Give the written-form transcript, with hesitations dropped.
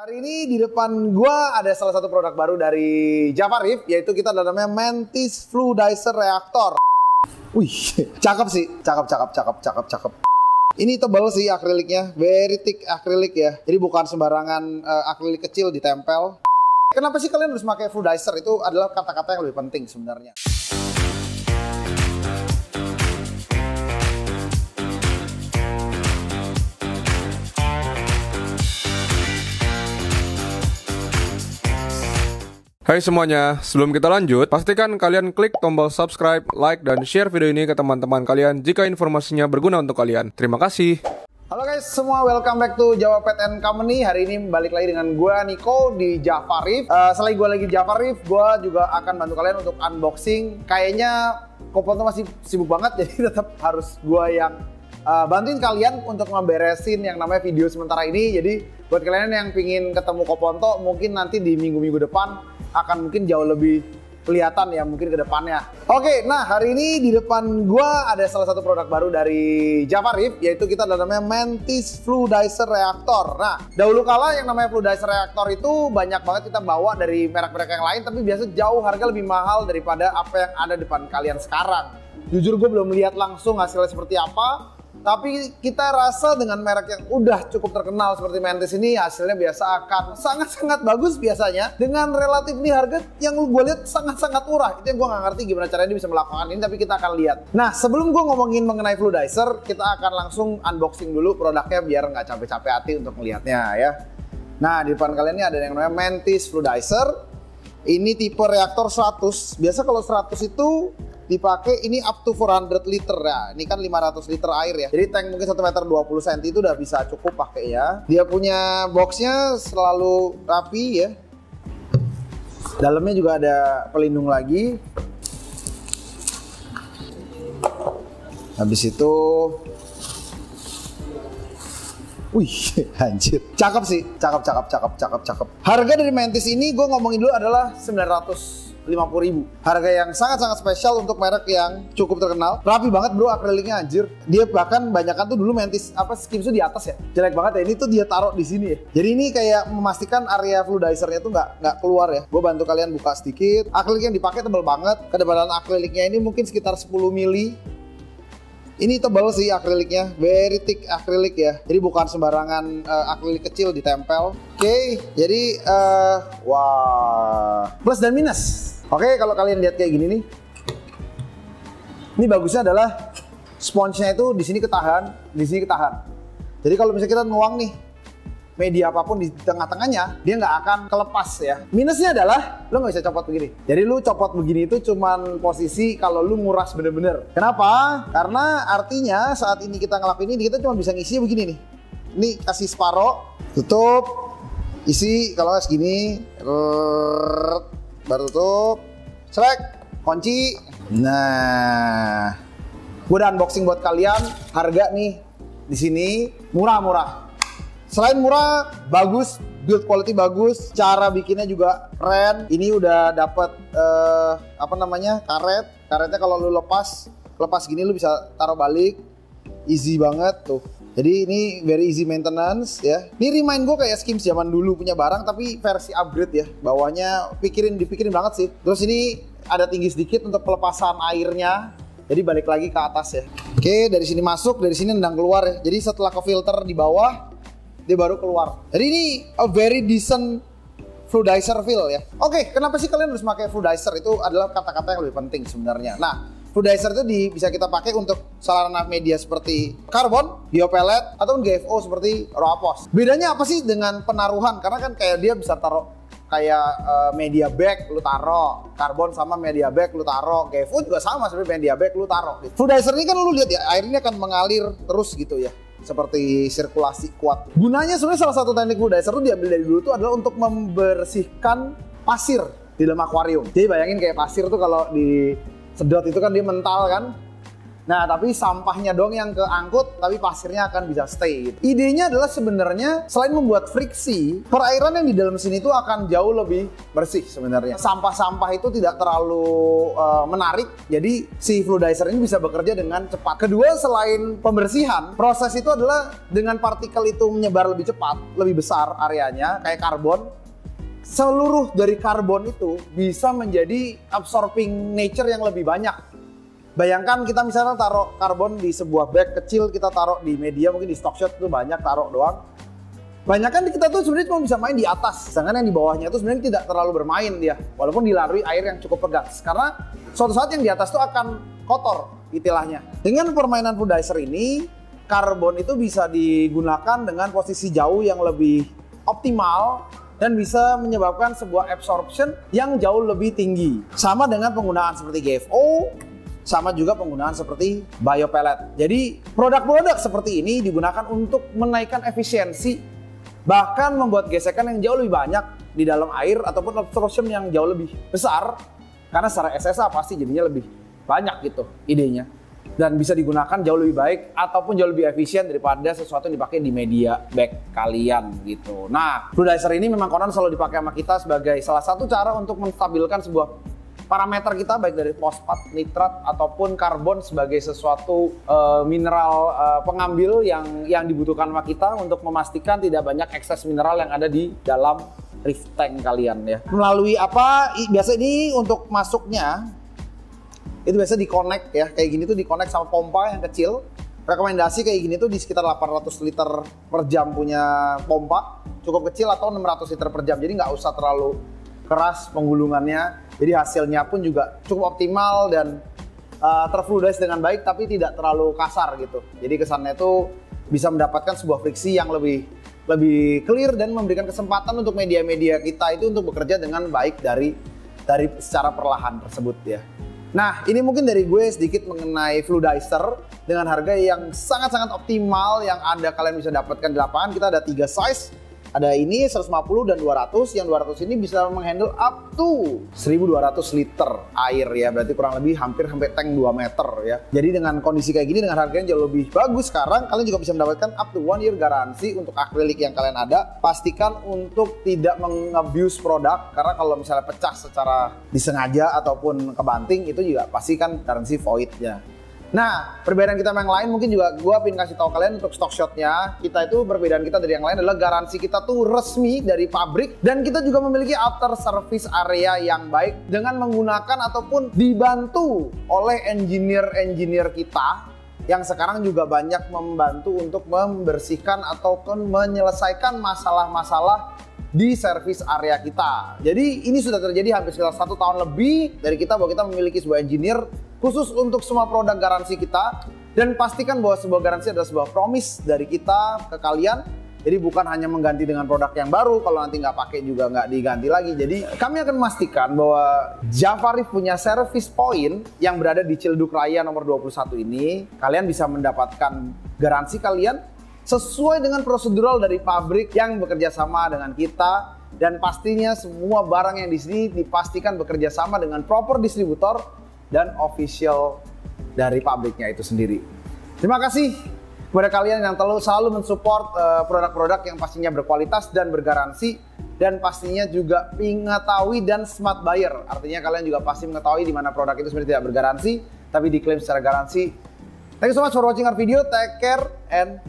Hari ini di depan gua ada salah satu produk baru dari Java Reef, yaitu kita ada namanya Mantis Fluidizer Reactor. Wih, cakep sih, cakep. Ini tebal sih akriliknya, very thick akrilik ya. Jadi bukan sembarangan akrilik kecil ditempel. Kenapa sih kalian harus pakai fluidizer? Itu adalah kata-kata yang lebih penting sebenarnya. Hai semuanya, sebelum kita lanjut, pastikan kalian klik tombol subscribe, like, dan share video ini ke teman-teman kalian jika informasinya berguna untuk kalian. Terima kasih. Halo guys, semua welcome back to Java Pet & Company. Hari ini balik lagi dengan gue, Nico, di Java Reef. Selain gue lagi di Java Reef, gue juga akan bantu kalian untuk unboxing. Kayaknya Koponto masih sibuk banget, jadi tetap harus gue yang bantuin kalian untuk ngeberesin yang namanya video sementara ini. Jadi buat kalian yang pingin ketemu Koponto, mungkin nanti di minggu-minggu depan akan mungkin jauh lebih kelihatan ya mungkin ke depannya. Oke, nah hari ini di depan gua ada salah satu produk baru dari Java Reef, yaitu kita ada namanya Mantis Fluidizer Reactor. Nah, dahulu kala yang namanya Fluidizer Reactor itu banyak banget kita bawa dari merek-merek yang lain, tapi biasa jauh harga lebih mahal daripada apa yang ada di depan kalian sekarang. Jujur gue belum lihat langsung hasilnya seperti apa, tapi kita rasa dengan merek yang udah cukup terkenal seperti Mantis ini, hasilnya biasa akan sangat-sangat bagus biasanya dengan relatif nih harga yang gue lihat sangat-sangat murah. Itu yang gue nggak ngerti gimana caranya dia bisa melakukan ini, tapi kita akan lihat. Nah, sebelum gue ngomongin mengenai fluidizer, kita akan langsung unboxing dulu produknya biar nggak capek-capek hati untuk melihatnya ya. Nah, di depan kalian ini ada yang namanya Mantis Fluidizer. Ini tipe reaktor 100. Biasa kalau 100 itu dipakai ini up to 400 liter ya. Ini kan 500 liter air ya. Jadi tank mungkin 1 meter 20 cm itu udah bisa cukup pakai ya. Dia punya boxnya selalu rapi ya. Dalamnya juga ada pelindung lagi. Habis itu wih, anjir. Cakep sih. Cakep. Harga dari Mantis ini gue ngomongin dulu adalah 950.000. Harga yang sangat-sangat spesial untuk merek yang cukup terkenal. Rapi banget bro akriliknya, anjir. Dia bahkan banyakan tuh dulu Mantis skims tuh di atas ya. Jelek banget ya. Ini tuh dia taruh di sini ya. Jadi ini kayak memastikan area fluidizernya tuh nggak keluar ya. Gue bantu kalian buka sedikit. Akrilik yang dipakai tebal banget. Ketebalan akriliknya ini mungkin sekitar 10 mili. Ini tebal sih akriliknya, very thick akrilik ya. Jadi bukan sembarangan akrilik kecil ditempel. Oke, jadi wah, plus dan minus. Oke, kalau kalian lihat kayak gini nih, ini bagusnya adalah sponsnya itu di sini ketahan, di sini ketahan. Jadi kalau misalnya kita nuang nih media apapun di tengah-tengahnya, dia nggak akan kelepas ya. Minusnya adalah lo nggak bisa copot begini. Jadi lu copot begini itu cuman posisi kalau lu nguras bener-bener. Kenapa? Karena artinya saat ini kita ngelakuin ini, kita cuma bisa ngisi begini nih. Ini kasih separoh, tutup, isi kalau nggak segini, baru tutup, selek, kunci. Nah, gue udah unboxing buat kalian. Harga nih di sini murah-murah. Selain murah, bagus, build quality bagus, cara bikinnya juga keren. Ini udah dapat karet. Karetnya kalau lu lepas gini lu bisa taruh balik, easy banget tuh. Jadi ini very easy maintenance ya. Ini remind gue kayak skims zaman dulu punya barang tapi versi upgrade ya. Bawahnya dipikirin banget sih. Terus ini ada tinggi sedikit untuk pelepasan airnya. Jadi balik lagi ke atas ya. Oke, dari sini masuk, dari sini nendang keluar ya. Jadi setelah ke filter di bawah, dia baru keluar. Jadi ini a very decent fluidizer feel ya. Oke, kenapa sih kalian harus pakai fluidizer? Itu adalah kata-kata yang lebih penting sebenarnya. Nah, fluidizer itu bisa kita pakai untuk sarana media seperti karbon, biopellet, atau GFO seperti Roapos. Bedanya apa sih dengan penaruhan? Karena kan kayak dia bisa taruh kayak media bag lu taruh, karbon sama media bag lu taruh, GFO juga sama seperti media bag lu taruh. Fluidizer ini kan lu lihat ya, airnya akan mengalir terus gitu ya. Seperti sirkulasi kuat. Gunanya sebenarnya salah satu teknik fluidizer itu diambil dari dulu itu adalah untuk membersihkan pasir di dalam akuarium. Jadi bayangin kayak pasir tuh kalau disedot itu kan dia mental kan. Nah, tapi sampahnya dong yang keangkut, tapi pasirnya akan bisa stay gitu. Idenya adalah sebenarnya selain membuat friksi, perairan yang di dalam sini tuh akan jauh lebih bersih sebenarnya. Sampah-sampah itu tidak terlalu menarik, jadi si fluidizer ini bisa bekerja dengan cepat. Kedua, selain pembersihan, proses itu adalah dengan partikel itu menyebar lebih cepat, lebih besar areanya, kayak karbon. Seluruh dari karbon itu bisa menjadi absorbing nature yang lebih banyak. Bayangkan kita misalnya taruh karbon di sebuah bag kecil, kita taruh di media, mungkin di Stockshot itu banyak taruh doang. Banyak kan kita tuh sebenarnya cuma bisa main di atas, sedangkan yang di bawahnya itu sebenarnya tidak terlalu bermain dia, walaupun dilalui air yang cukup pegas. Karena suatu saat yang di atas tuh akan kotor istilahnya. Dengan permainan fluidizer ini, karbon itu bisa digunakan dengan posisi jauh yang lebih optimal dan bisa menyebabkan sebuah absorption yang jauh lebih tinggi. Sama dengan penggunaan seperti GFO, sama juga penggunaan seperti biopellet. Jadi produk-produk seperti ini digunakan untuk menaikkan efisiensi, bahkan membuat gesekan yang jauh lebih banyak di dalam air ataupun absorption yang jauh lebih besar, karena secara SSA pasti jadinya lebih banyak gitu idenya, dan bisa digunakan jauh lebih baik ataupun jauh lebih efisien daripada sesuatu yang dipakai di media bag kalian gitu. Nah, fluidizer ini memang konon selalu dipakai sama kita sebagai salah satu cara untuk menstabilkan sebuah parameter kita, baik dari fosfat, nitrat ataupun karbon sebagai sesuatu mineral pengambil yang dibutuhkan sama kita untuk memastikan tidak banyak ekses mineral yang ada di dalam reef tank kalian ya. Melalui apa? Biasa ini untuk masuknya itu biasa di-connect ya, kayak gini tuh di-connect sama pompa yang kecil. Rekomendasi kayak gini tuh di sekitar 800 liter per jam punya pompa, cukup kecil, atau 600 liter per jam. Jadi nggak usah terlalu keras penggulungannya, jadi hasilnya pun juga cukup optimal dan terfluidize dengan baik, tapi tidak terlalu kasar gitu. Jadi kesannya itu bisa mendapatkan sebuah friksi yang lebih clear dan memberikan kesempatan untuk media-media kita itu untuk bekerja dengan baik dari secara perlahan tersebut ya. Nah, ini mungkin dari gue sedikit mengenai fluidizer dengan harga yang sangat-sangat optimal yang ada kalian bisa dapatkan di lapangan. Kita ada 3 size. Ada ini 150 dan 200. Yang 200 ini bisa menghandle up to 1200 liter air ya. Berarti kurang lebih hampir sampai tank 2 meter ya. Jadi dengan kondisi kayak gini, dengan harganya jauh lebih bagus sekarang, kalian juga bisa mendapatkan up to 1 year garansi untuk akrilik yang kalian ada. Pastikan untuk tidak meng-abuse produk, karena kalau misalnya pecah secara disengaja ataupun kebanting, itu juga pasti kan garansi void ya. Nah, perbedaan kita sama yang lain mungkin juga gue pengen kasih tahu kalian untuk stock shotnya. Kita itu perbedaan kita dari yang lain adalah garansi kita tuh resmi dari pabrik, dan kita juga memiliki after service area yang baik dengan menggunakan ataupun dibantu oleh engineer kita yang sekarang juga banyak membantu untuk membersihkan ataupun menyelesaikan masalah-masalah di service area kita. Jadi ini sudah terjadi hampir sekitar 1 tahun lebih dari kita bahwa kita memiliki sebuah engineer khusus untuk semua produk garansi kita, dan pastikan bahwa sebuah garansi adalah sebuah promise dari kita ke kalian. Jadi bukan hanya mengganti dengan produk yang baru, kalau nanti nggak pakai juga nggak diganti lagi. Jadi kami akan memastikan bahwa Jafarif punya service point yang berada di Ciledug Raya nomor 21 ini. Kalian bisa mendapatkan garansi kalian sesuai dengan prosedural dari pabrik yang bekerja sama dengan kita, dan pastinya semua barang yang di sini dipastikan bekerja sama dengan proper distributor dan official dari pabriknya itu sendiri. Terima kasih kepada kalian yang selalu mensupport produk-produk yang pastinya berkualitas dan bergaransi, dan pastinya juga mengetahui dan smart buyer. Artinya kalian juga pasti mengetahui di mana produk itu sebenarnya tidak bergaransi tapi diklaim secara garansi. Thank you so much for watching our video. Take care and